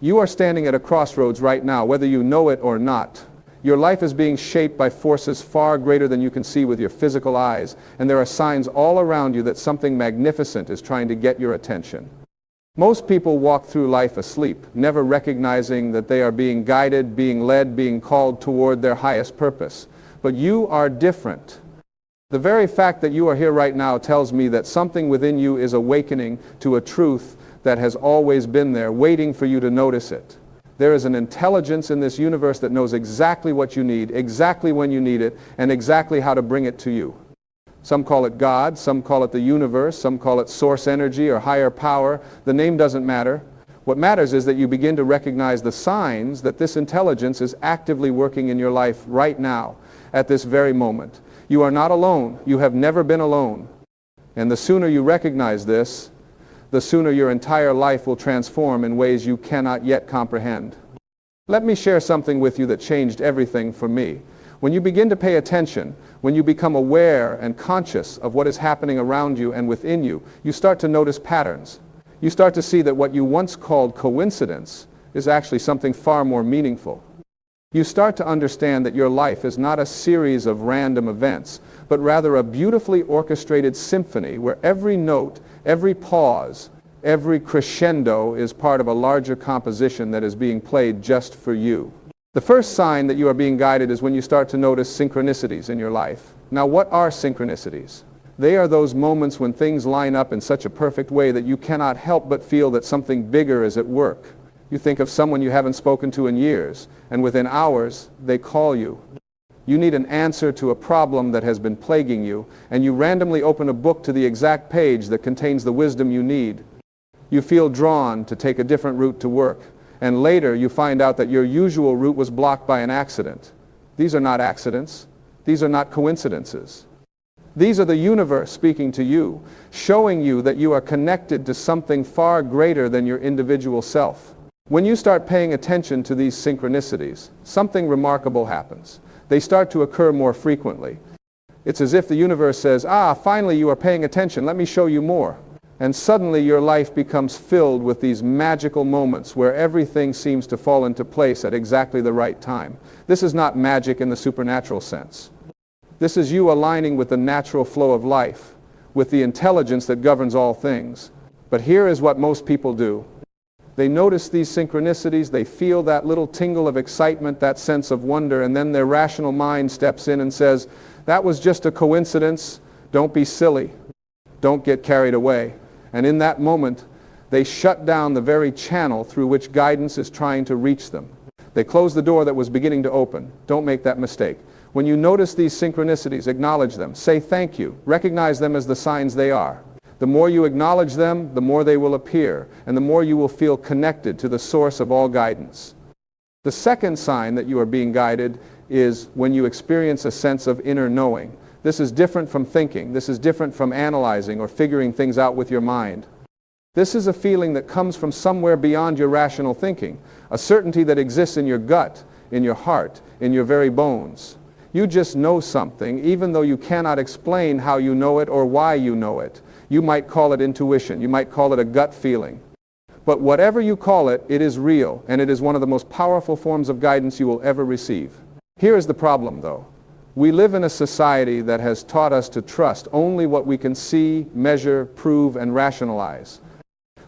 You are standing at a crossroads right now, whether you know it or not. Your life is being shaped by forces far greater than you can see with your physical eyes, and there are signs all around you that something magnificent is trying to get your attention. Most people walk through life asleep, never recognizing that they are being guided, being led, being called toward their highest purpose. But you are different. The very fact that you are here right now tells me that something within you is awakening to a truth that has always been there, waiting for you to notice it. There is an intelligence in this universe that knows exactly what you need, exactly when you need it, and exactly how to bring it to you. Some call it God, some call it the universe, some call it source energy or higher power. The name doesn't matter. What matters is that you begin to recognize the signs that this intelligence is actively working in your life right now, at this very moment. You are not alone. You have never been alone. And the sooner you recognize this, the sooner your entire life will transform in ways you cannot yet comprehend. Let me share something with you that changed everything for me. When you begin to pay attention, when you become aware and conscious of what is happening around you and within you, you start to notice patterns. You start to see that what you once called coincidence is actually something far more meaningful. You start to understand that your life is not a series of random events, but rather a beautifully orchestrated symphony where every note, every pause, every crescendo is part of a larger composition that is being played just for you. The first sign that you are being guided is when you start to notice synchronicities in your life. Now, what are synchronicities? They are those moments when things line up in such a perfect way that you cannot help but feel that something bigger is at work. You think of someone you haven't spoken to in years, and within hours, they call you. You need an answer to a problem that has been plaguing you, and you randomly open a book to the exact page that contains the wisdom you need. You feel drawn to take a different route to work, and later you find out that your usual route was blocked by an accident. These are not accidents. These are not coincidences. These are the universe speaking to you, showing you that you are connected to something far greater than your individual self. When you start paying attention to these synchronicities, something remarkable happens. They start to occur more frequently. It's as if the universe says, finally you are paying attention, let me show you more. And suddenly your life becomes filled with these magical moments where everything seems to fall into place at exactly the right time. This is not magic in the supernatural sense. This is you aligning with the natural flow of life, with the intelligence that governs all things. But here is what most people do. They notice these synchronicities, they feel that little tingle of excitement, that sense of wonder, and then their rational mind steps in and says, that was just a coincidence, don't be silly, don't get carried away. And in that moment, they shut down the very channel through which guidance is trying to reach them. They close the door that was beginning to open. Don't make that mistake. When you notice these synchronicities, acknowledge them, say thank you, recognize them as the signs they are. The more you acknowledge them, the more they will appear, and the more you will feel connected to the source of all guidance. The second sign that you are being guided is when you experience a sense of inner knowing. This is different from thinking. This is different from analyzing or figuring things out with your mind. This is a feeling that comes from somewhere beyond your rational thinking, a certainty that exists in your gut, in your heart, in your very bones. You just know something, even though you cannot explain how you know it or why you know it. You might call it intuition. You might call it a gut feeling. But whatever you call it, it is real, and it is one of the most powerful forms of guidance you will ever receive. Here is the problem, though. We live in a society that has taught us to trust only what we can see, measure, prove, and rationalize.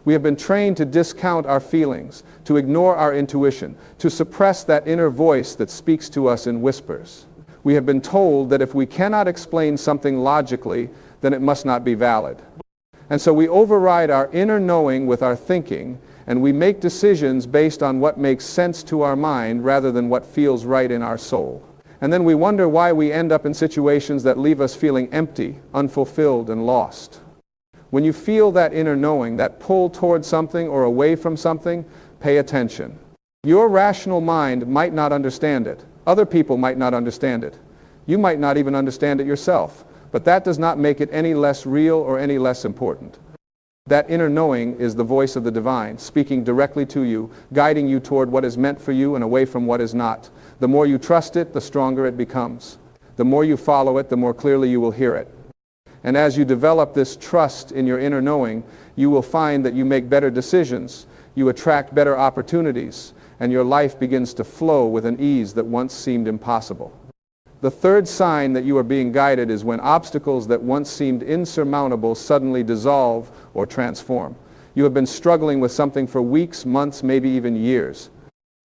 We have been trained to discount our feelings, to ignore our intuition, to suppress that inner voice that speaks to us in whispers. We have been told that if we cannot explain something logically, then it must not be valid. And so we override our inner knowing with our thinking, and we make decisions based on what makes sense to our mind rather than what feels right in our soul. And then we wonder why we end up in situations that leave us feeling empty, unfulfilled, and lost. When you feel that inner knowing, that pull toward something or away from something, pay attention. Your rational mind might not understand it. Other people might not understand it. You might not even understand it yourself. But that does not make it any less real or any less important. That inner knowing is the voice of the divine, speaking directly to you, guiding you toward what is meant for you and away from what is not. The more you trust it, the stronger it becomes. The more you follow it, the more clearly you will hear it. And as you develop this trust in your inner knowing, you will find that you make better decisions. You attract better opportunities, and your life begins to flow with an ease that once seemed impossible. The third sign that you are being guided is when obstacles that once seemed insurmountable suddenly dissolve or transform. You have been struggling with something for weeks, months, maybe even years.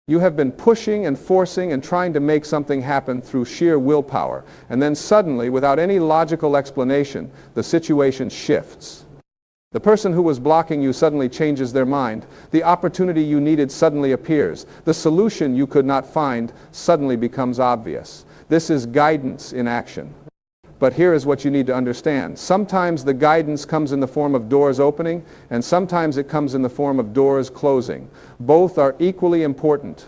You have been pushing and forcing and trying to make something happen through sheer willpower, and then suddenly, without any logical explanation, the situation shifts. The person who was blocking you suddenly changes their mind. The opportunity you needed suddenly appears. The solution you could not find suddenly becomes obvious. This is guidance in action. But here is what you need to understand. Sometimes the guidance comes in the form of doors opening, and sometimes it comes in the form of doors closing. Both are equally important.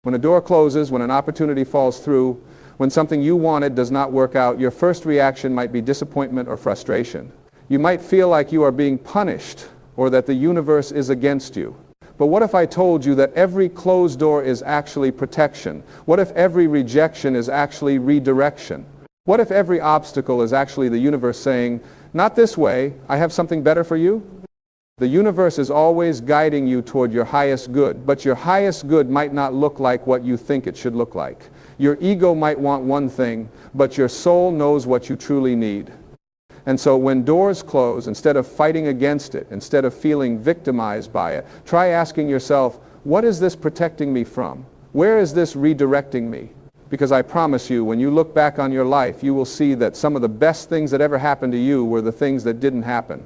When a door closes, when an opportunity falls through, when something you wanted does not work out, your first reaction might be disappointment or frustration. You might feel like you are being punished or that the universe is against you. But what if I told you that every closed door is actually protection? What if every rejection is actually redirection? What if every obstacle is actually the universe saying, not this way, I have something better for you? The universe is always guiding you toward your highest good, but your highest good might not look like what you think it should look like. Your ego might want one thing, but your soul knows what you truly need. And so when doors close, instead of fighting against it, instead of feeling victimized by it, try asking yourself, what is this protecting me from? Where is this redirecting me? Because I promise you, when you look back on your life, you will see that some of the best things that ever happened to you were the things that didn't happen.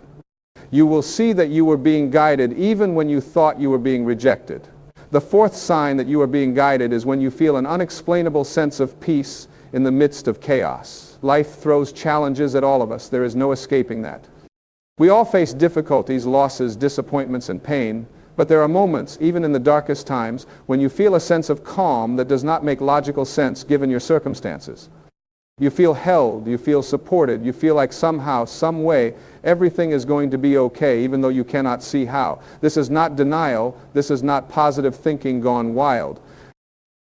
You will see that you were being guided even when you thought you were being rejected. The fourth sign that you are being guided is when you feel an unexplainable sense of peace in the midst of chaos. Life throws challenges at all of us. There is no escaping that. We all face difficulties, losses, disappointments, and pain. But there are moments, even in the darkest times, when you feel a sense of calm that does not make logical sense given your circumstances. You feel held, you feel supported, you feel like somehow, some way, everything is going to be okay, even though you cannot see how. This is not denial, this is not positive thinking gone wild.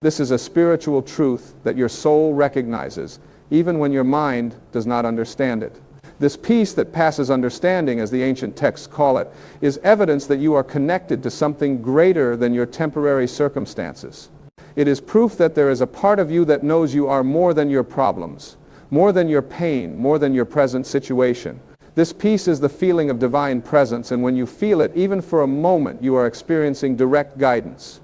This is a spiritual truth that your soul recognizes, even when your mind does not understand it. This peace that passes understanding, as the ancient texts call it, is evidence that you are connected to something greater than your temporary circumstances. It is proof that there is a part of you that knows you are more than your problems, more than your pain, more than your present situation. This peace is the feeling of divine presence, and when you feel it, even for a moment, you are experiencing direct guidance.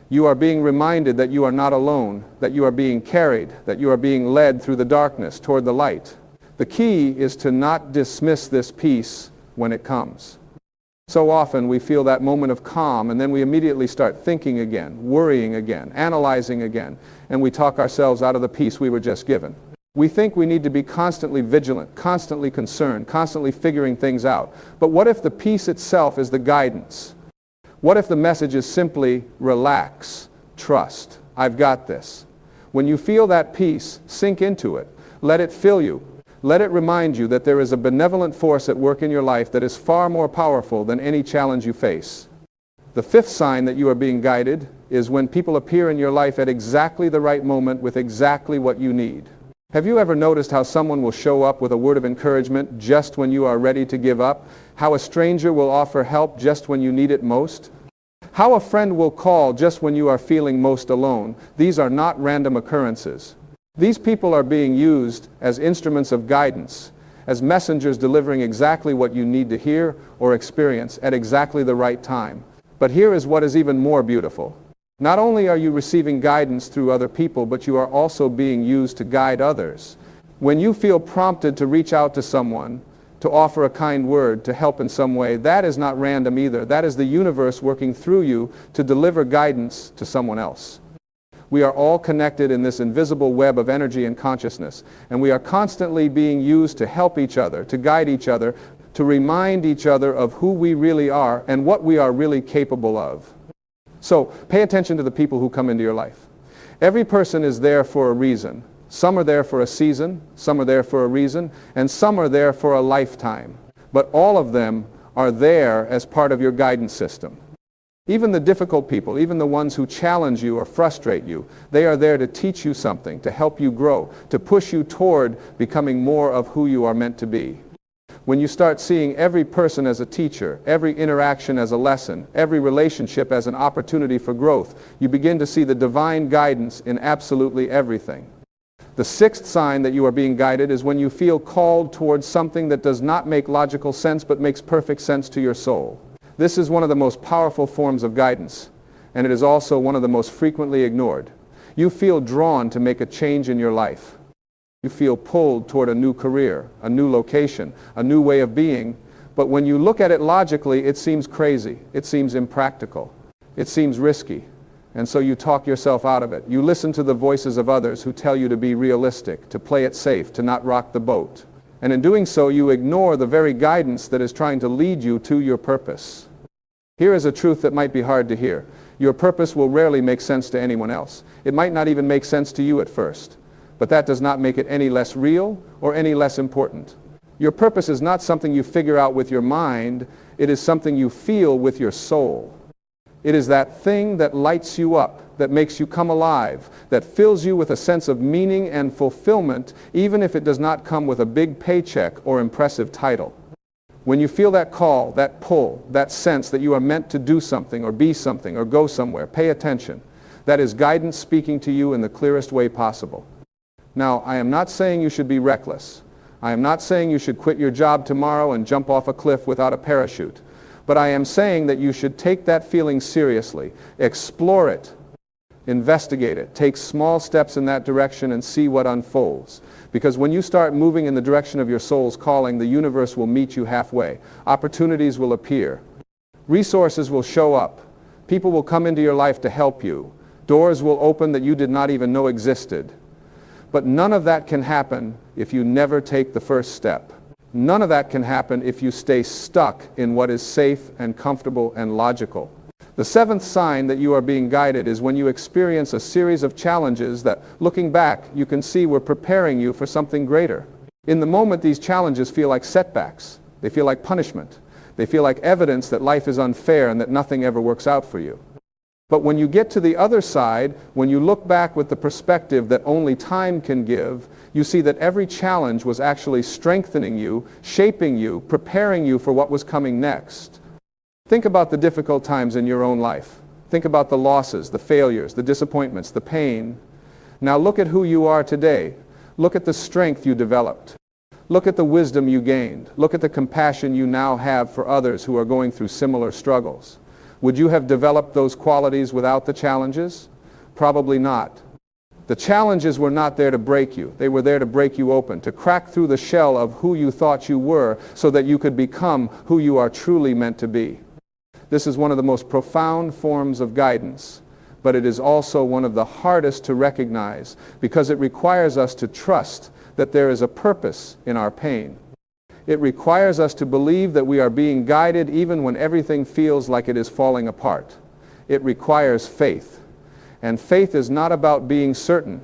You are being reminded that you are not alone, that you are being carried, that you are being led through the darkness toward the light. The key is to not dismiss this peace when it comes. So often we feel that moment of calm, and then we immediately start thinking again, worrying again, analyzing again, and we talk ourselves out of the peace we were just given. We think we need to be constantly vigilant, constantly concerned, constantly figuring things out. But what if the peace itself is the guidance? What if the message is simply relax, trust, I've got this? When you feel that peace, sink into it. Let it fill you. Let it remind you that there is a benevolent force at work in your life that is far more powerful than any challenge you face. The fifth sign that you are being guided is when people appear in your life at exactly the right moment with exactly what you need. Have you ever noticed how someone will show up with a word of encouragement just when you are ready to give up? How a stranger will offer help just when you need it most? How a friend will call just when you are feeling most alone? These are not random occurrences. These people are being used as instruments of guidance, as messengers delivering exactly what you need to hear or experience at exactly the right time. But here is what is even more beautiful. Not only are you receiving guidance through other people, but you are also being used to guide others. When you feel prompted to reach out to someone, to offer a kind word, to help in some way, that is not random either. That is the universe working through you to deliver guidance to someone else. We are all connected in this invisible web of energy and consciousness, and we are constantly being used to help each other, to guide each other, to remind each other of who we really are and what we are really capable of. So, pay attention to the people who come into your life. Every person is there for a reason. Some are there for a season, some are there for a reason, and some are there for a lifetime. But all of them are there as part of your guidance system. Even the difficult people, even the ones who challenge you or frustrate you, they are there to teach you something, to help you grow, to push you toward becoming more of who you are meant to be. When you start seeing every person as a teacher, every interaction as a lesson, every relationship as an opportunity for growth, you begin to see the divine guidance in absolutely everything. The sixth sign that you are being guided is when you feel called towards something that does not make logical sense but makes perfect sense to your soul. This is one of the most powerful forms of guidance, and it is also one of the most frequently ignored. You feel drawn to make a change in your life. You feel pulled toward a new career, a new location, a new way of being, but when you look at it logically, it seems crazy, it seems impractical, it seems risky, and so you talk yourself out of it. You listen to the voices of others who tell you to be realistic, to play it safe, to not rock the boat. And in doing so, you ignore the very guidance that is trying to lead you to your purpose. Here is a truth that might be hard to hear. Your purpose will rarely make sense to anyone else. It might not even make sense to you at first. But that does not make it any less real or any less important. Your purpose is not something you figure out with your mind. It is something you feel with your soul. It is that thing that lights you up, that makes you come alive, that fills you with a sense of meaning and fulfillment, even if it does not come with a big paycheck or impressive title. When you feel that call, that pull, that sense that you are meant to do something or be something or go somewhere, pay attention. That is guidance speaking to you in the clearest way possible. Now, I am not saying you should be reckless. I am not saying you should quit your job tomorrow and jump off a cliff without a parachute. But I am saying that you should take that feeling seriously, explore it, investigate it, take small steps in that direction and see what unfolds. Because when you start moving in the direction of your soul's calling, the universe will meet you halfway. Opportunities will appear. Resources will show up. People will come into your life to help you. Doors will open that you did not even know existed. But none of that can happen if you never take the first step. None of that can happen if you stay stuck in what is safe and comfortable and logical. The seventh sign that you are being guided is when you experience a series of challenges that, looking back, you can see were preparing you for something greater. In the moment, these challenges feel like setbacks. They feel like punishment. They feel like evidence that life is unfair and that nothing ever works out for you. But when you get to the other side, when you look back with the perspective that only time can give, you see that every challenge was actually strengthening you, shaping you, preparing you for what was coming next. Think about the difficult times in your own life. Think about the losses, the failures, the disappointments, the pain. Now look at who you are today. Look at the strength you developed. Look at the wisdom you gained. Look at the compassion you now have for others who are going through similar struggles. Would you have developed those qualities without the challenges? Probably not. The challenges were not there to break you. They were there to break you open, to crack through the shell of who you thought you were so that you could become who you are truly meant to be. This is one of the most profound forms of guidance, but it is also one of the hardest to recognize because it requires us to trust that there is a purpose in our pain. It requires us to believe that we are being guided even when everything feels like it is falling apart. It requires faith. And faith is not about being certain.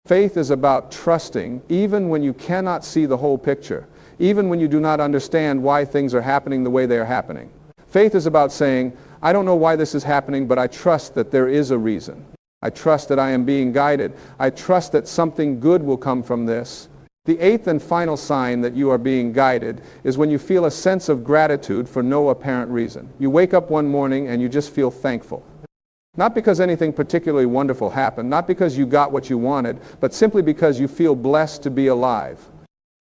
Faith is about trusting even when you cannot see the whole picture, even when you do not understand why things are happening the way they are happening. Faith is about saying, I don't know why this is happening, but I trust that there is a reason. I trust that I am being guided. I trust that something good will come from this. The eighth and final sign that you are being guided is when you feel a sense of gratitude for no apparent reason. You wake up one morning and you just feel thankful. Not because anything particularly wonderful happened, not because you got what you wanted, but simply because you feel blessed to be alive.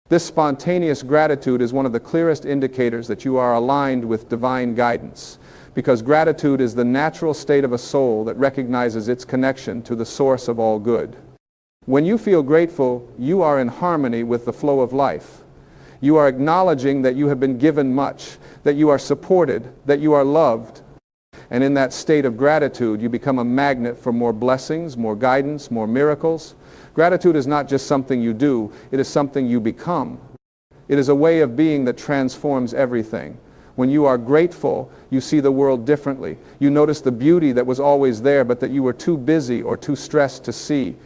This spontaneous gratitude is one of the clearest indicators that you are aligned with divine guidance, because gratitude is the natural state of a soul that recognizes its connection to the source of all good. When you feel grateful, you are in harmony with the flow of life. You are acknowledging that you have been given much, that you are supported, that you are loved. And in that state of gratitude, you become a magnet for more blessings, more guidance, more miracles. Gratitude is not just something you do, it is something you become. It is a way of being that transforms everything. When you are grateful, you see the world differently. You notice the beauty that was always there, but that you were too busy or too stressed to see.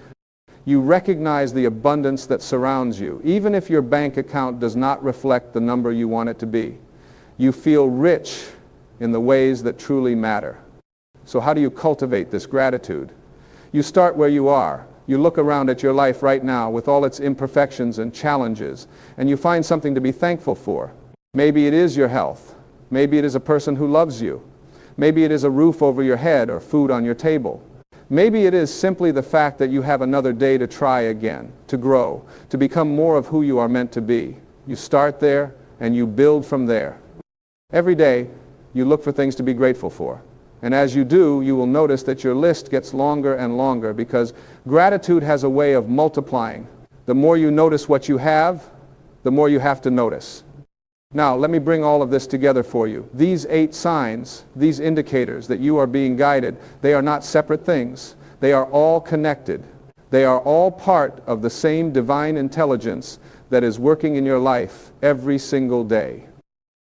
You recognize the abundance that surrounds you, even if your bank account does not reflect the number you want it to be. You feel rich in the ways that truly matter. So how do you cultivate this gratitude? You start where you are. You look around at your life right now with all its imperfections and challenges, and you find something to be thankful for. Maybe it is your health. Maybe it is a person who loves you. Maybe it is a roof over your head or food on your table. Maybe it is simply the fact that you have another day to try again, to grow, to become more of who you are meant to be. You start there and you build from there. Every day, you look for things to be grateful for. And as you do, you will notice that your list gets longer and longer because gratitude has a way of multiplying. The more you notice what you have, the more you have to notice. Now, let me bring all of this together for you. These 8 signs, these indicators that you are being guided, they are not separate things. They are all connected. They are all part of the same divine intelligence that is working in your life every single day.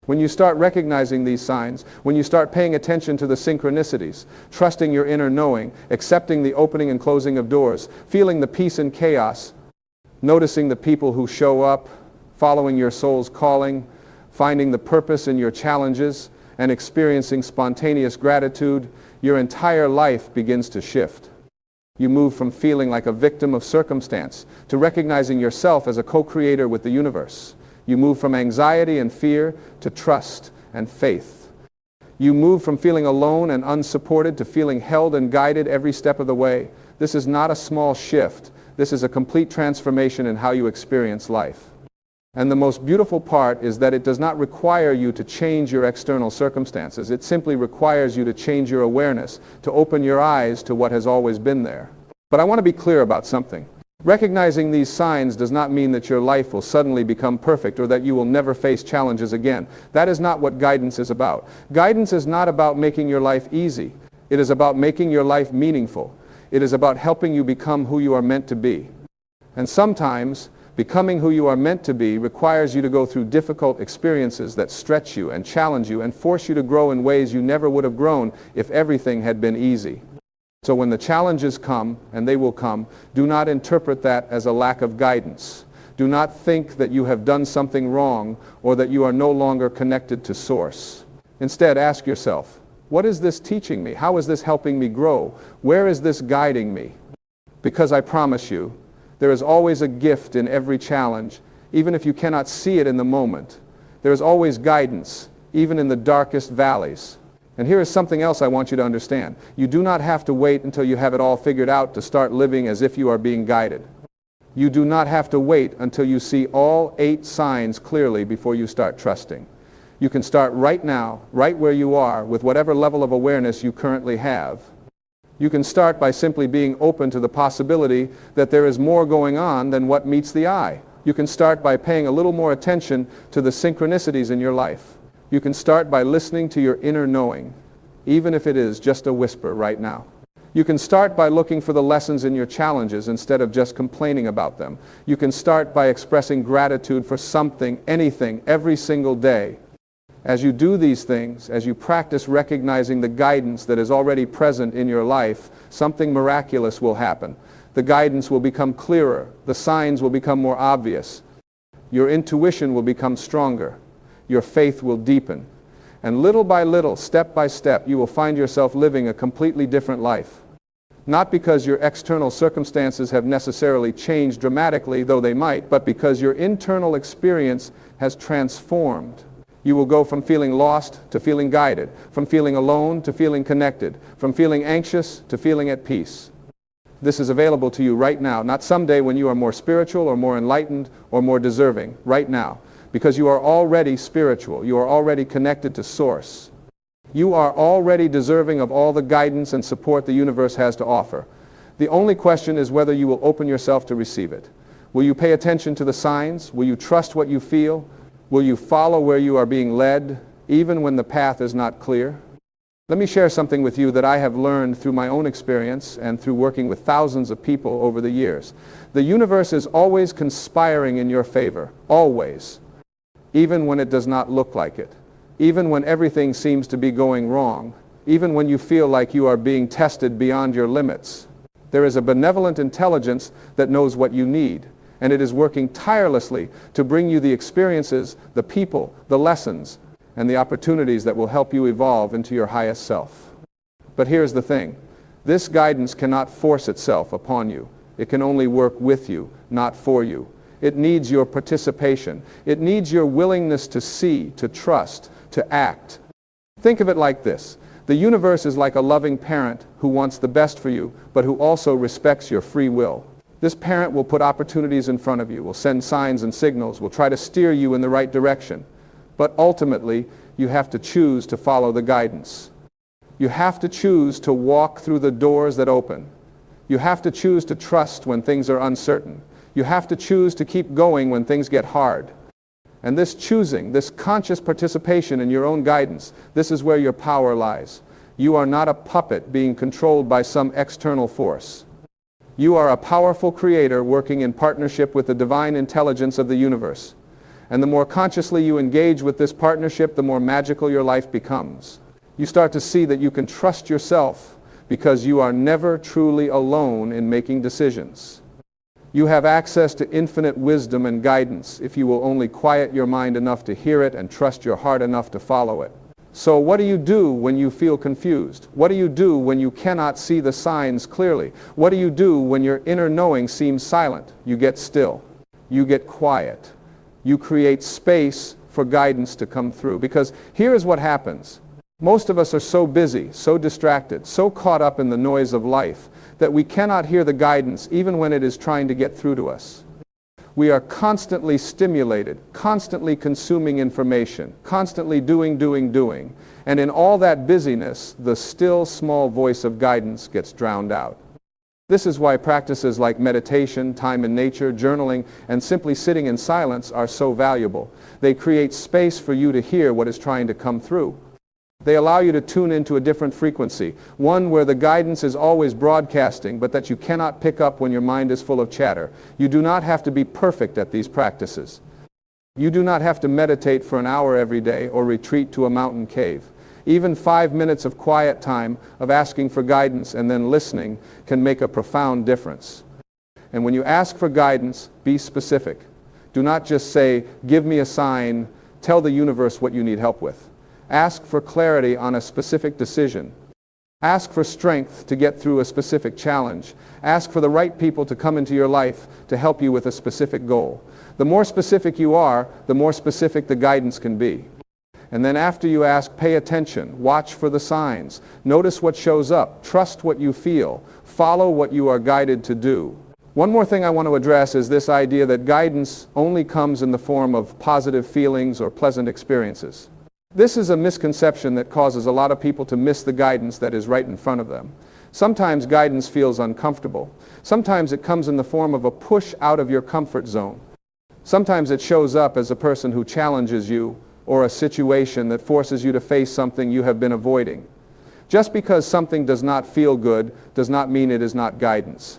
When you start recognizing these signs, when you start paying attention to the synchronicities, trusting your inner knowing, accepting the opening and closing of doors, feeling the peace and chaos, noticing the people who show up, following your soul's calling, finding the purpose in your challenges, and experiencing spontaneous gratitude, your entire life begins to shift. You move from feeling like a victim of circumstance to recognizing yourself as a co-creator with the universe. You move from anxiety and fear to trust and faith. You move from feeling alone and unsupported to feeling held and guided every step of the way. This is not a small shift. This is a complete transformation in how you experience life. And the most beautiful part is that it does not require you to change your external circumstances. It simply requires you to change your awareness, to open your eyes to what has always been there. But I want to be clear about something. Recognizing these signs does not mean that your life will suddenly become perfect or that you will never face challenges again. That is not what guidance is about. Guidance is not about making your life easy. It is about making your life meaningful. It is about helping you become who you are meant to be. And sometimes, becoming who you are meant to be requires you to go through difficult experiences that stretch you and challenge you and force you to grow in ways you never would have grown if everything had been easy. So when the challenges come, and they will come, do not interpret that as a lack of guidance. Do not think that you have done something wrong or that you are no longer connected to Source. Instead, ask yourself, what is this teaching me? How is this helping me grow? Where is this guiding me? Because I promise you, there is always a gift in every challenge, even if you cannot see it in the moment. There is always guidance, even in the darkest valleys. And here is something else I want you to understand. You do not have to wait until you have it all figured out to start living as if you are being guided. You do not have to wait until you see all 8 signs clearly before you start trusting. You can start right now, right where you are, with whatever level of awareness you currently have. You can start by simply being open to the possibility that there is more going on than what meets the eye. You can start by paying a little more attention to the synchronicities in your life. You can start by listening to your inner knowing, even if it is just a whisper right now. You can start by looking for the lessons in your challenges instead of just complaining about them. You can start by expressing gratitude for something, anything, every single day. As you do these things, as you practice recognizing the guidance that is already present in your life, something miraculous will happen. The guidance will become clearer. The signs will become more obvious. Your intuition will become stronger. Your faith will deepen. And little by little, step by step, you will find yourself living a completely different life. Not because your external circumstances have necessarily changed dramatically, though they might, but because your internal experience has transformed. You will go from feeling lost to feeling guided, from feeling alone to feeling connected, from feeling anxious to feeling at peace. This is available to you right now, not someday when you are more spiritual or more enlightened or more deserving, right now, because you are already spiritual, you are already connected to Source. You are already deserving of all the guidance and support the universe has to offer. The only question is whether you will open yourself to receive it. Will you pay attention to the signs? Will you trust what you feel? Will you follow where you are being led, even when the path is not clear? Let me share something with you that I have learned through my own experience and through working with thousands of people over the years. The universe is always conspiring in your favor, always, even when it does not look like it, even when everything seems to be going wrong, even when you feel like you are being tested beyond your limits. There is a benevolent intelligence that knows what you need. And it is working tirelessly to bring you the experiences, the people, the lessons, and the opportunities that will help you evolve into your highest self. But here's the thing. This guidance cannot force itself upon you. It can only work with you, not for you. It needs your participation. It needs your willingness to see, to trust, to act. Think of it like this. The universe is like a loving parent who wants the best for you, but who also respects your free will. This parent will put opportunities in front of you, will send signs and signals, will try to steer you in the right direction. But ultimately, you have to choose to follow the guidance. You have to choose to walk through the doors that open. You have to choose to trust when things are uncertain. You have to choose to keep going when things get hard. And this choosing, this conscious participation in your own guidance, this is where your power lies. You are not a puppet being controlled by some external force. You are a powerful creator working in partnership with the divine intelligence of the universe. And the more consciously you engage with this partnership, the more magical your life becomes. You start to see that you can trust yourself because you are never truly alone in making decisions. You have access to infinite wisdom and guidance if you will only quiet your mind enough to hear it and trust your heart enough to follow it. So what do you do when you feel confused? What do you do when you cannot see the signs clearly? What do you do when your inner knowing seems silent? You get still. You get quiet. You create space for guidance to come through. Because here is what happens. Most of us are so busy, so distracted, so caught up in the noise of life that we cannot hear the guidance even when it is trying to get through to us. We are constantly stimulated, constantly consuming information, constantly doing. And in all that busyness, the still small voice of guidance gets drowned out. This is why practices like meditation, time in nature, journaling, and simply sitting in silence are so valuable. They create space for you to hear what is trying to come through. They allow you to tune into a different frequency, one where the guidance is always broadcasting, but that you cannot pick up when your mind is full of chatter. You do not have to be perfect at these practices. You do not have to meditate for an hour every day or retreat to a mountain cave. Even 5 minutes of quiet time, of asking for guidance and then listening, can make a profound difference. And when you ask for guidance, be specific. Do not just say, "Give me a sign," tell the universe what you need help with. Ask for clarity on a specific decision. Ask for strength to get through a specific challenge. Ask for the right people to come into your life to help you with a specific goal. The more specific you are, the more specific the guidance can be. And then after you ask, pay attention, watch for the signs, notice what shows up, trust what you feel, follow what you are guided to do. One more thing I want to address is this idea that guidance only comes in the form of positive feelings or pleasant experiences. This is a misconception that causes a lot of people to miss the guidance that is right in front of them. Sometimes guidance feels uncomfortable. Sometimes it comes in the form of a push out of your comfort zone. Sometimes it shows up as a person who challenges you or a situation that forces you to face something you have been avoiding. Just because something does not feel good does not mean it is not guidance.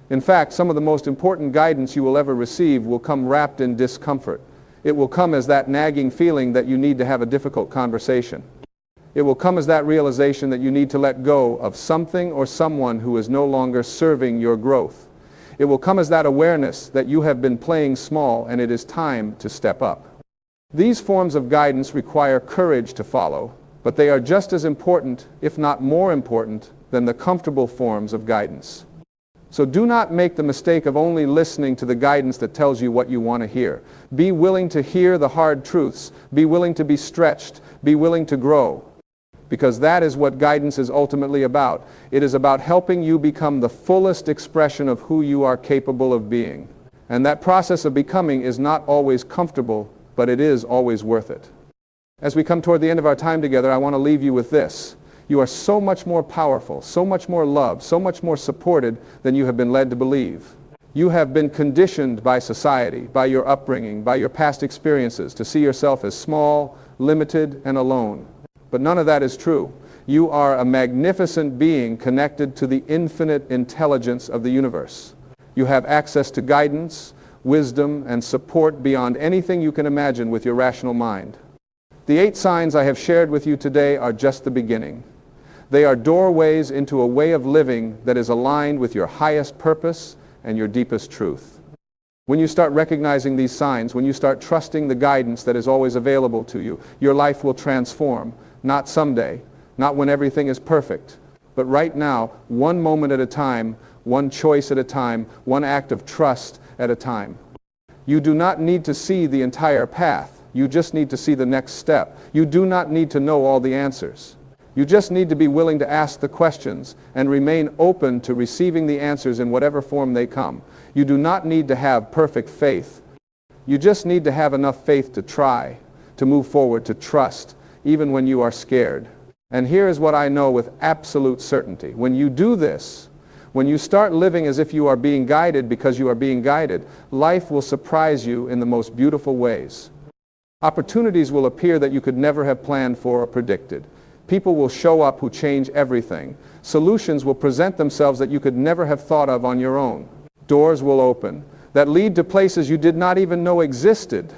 In fact, some of the most important guidance you will ever receive will come wrapped in discomfort. It will come as that nagging feeling that you need to have a difficult conversation. It will come as that realization that you need to let go of something or someone who is no longer serving your growth. It will come as that awareness that you have been playing small and it is time to step up. These forms of guidance require courage to follow, but they are just as important, if not more important, than the comfortable forms of guidance. So do not make the mistake of only listening to the guidance that tells you what you want to hear. Be willing to hear the hard truths. Be willing to be stretched. Be willing to grow. Because that is what guidance is ultimately about. It is about helping you become the fullest expression of who you are capable of being. And that process of becoming is not always comfortable, but it is always worth it. As we come toward the end of our time together, I want to leave you with this. You are so much more powerful, so much more loved, so much more supported than you have been led to believe. You have been conditioned by society, by your upbringing, by your past experiences to see yourself as small, limited, and alone. But none of that is true. You are a magnificent being connected to the infinite intelligence of the universe. You have access to guidance, wisdom, and support beyond anything you can imagine with your rational mind. The 8 signs I have shared with you today are just the beginning. They are doorways into a way of living that is aligned with your highest purpose and your deepest truth. When you start recognizing these signs, when you start trusting the guidance that is always available to you, your life will transform, not someday, not when everything is perfect, but right now, one moment at a time, one choice at a time, one act of trust at a time. You do not need to see the entire path. You just need to see the next step. You do not need to know all the answers. You just need to be willing to ask the questions and remain open to receiving the answers in whatever form they come. You do not need to have perfect faith. You just need to have enough faith to try, to move forward, to trust, even when you are scared. And here is what I know with absolute certainty. When you do this, when you start living as if you are being guided because you are being guided, life will surprise you in the most beautiful ways. Opportunities will appear that you could never have planned for or predicted. People will show up who change everything. Solutions will present themselves that you could never have thought of on your own. Doors will open that lead to places you did not even know existed.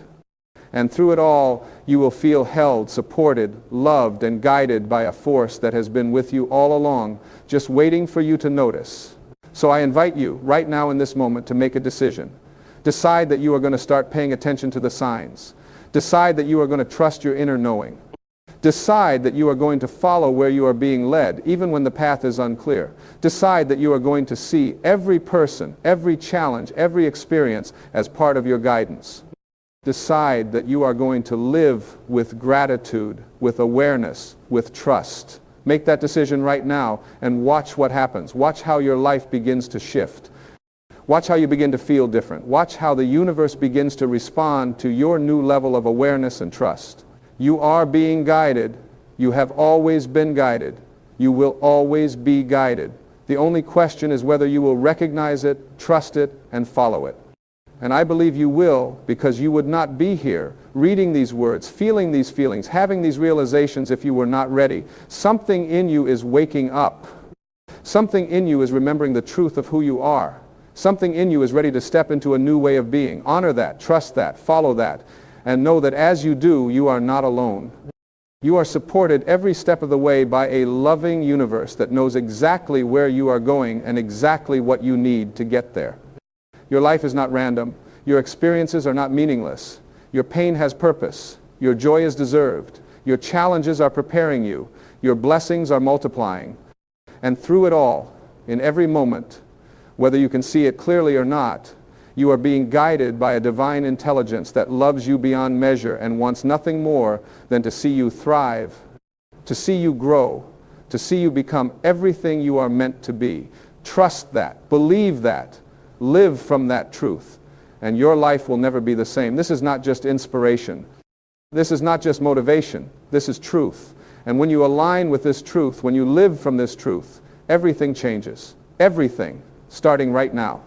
And through it all, you will feel held, supported, loved, and guided by a force that has been with you all along, just waiting for you to notice. So I invite you, right now in this moment, to make a decision. Decide that you are going to start paying attention to the signs. Decide that you are going to trust your inner knowing. Decide that you are going to follow where you are being led, even when the path is unclear. Decide that you are going to see every person, every challenge, every experience as part of your guidance. Decide that you are going to live with gratitude, with awareness, with trust. Make that decision right now and watch what happens. Watch how your life begins to shift. Watch how you begin to feel different. Watch how the universe begins to respond to your new level of awareness and trust. You are being guided. You have always been guided. You will always be guided. The only question is whether you will recognize it, trust it, and follow it. And I believe you will, because you would not be here reading these words, feeling these feelings, having these realizations if you were not ready. Something in you is waking up. Something in you is remembering the truth of who you are. Something in you is ready to step into a new way of being. Honor that, trust that, follow that, and know that as you do, you are not alone. You are supported every step of the way by a loving universe that knows exactly where you are going and exactly what you need to get there. Your life is not random. Your experiences are not meaningless. Your pain has purpose. Your joy is deserved. Your challenges are preparing you. Your blessings are multiplying. And through it all, in every moment, whether you can see it clearly or not, you are being guided by a divine intelligence that loves you beyond measure and wants nothing more than to see you thrive, to see you grow, to see you become everything you are meant to be. Trust that. Believe that. Live from that truth, and your life will never be the same. This is not just inspiration. This is not just motivation. This is truth. And when you align with this truth, when you live from this truth, everything changes. Everything, starting right now.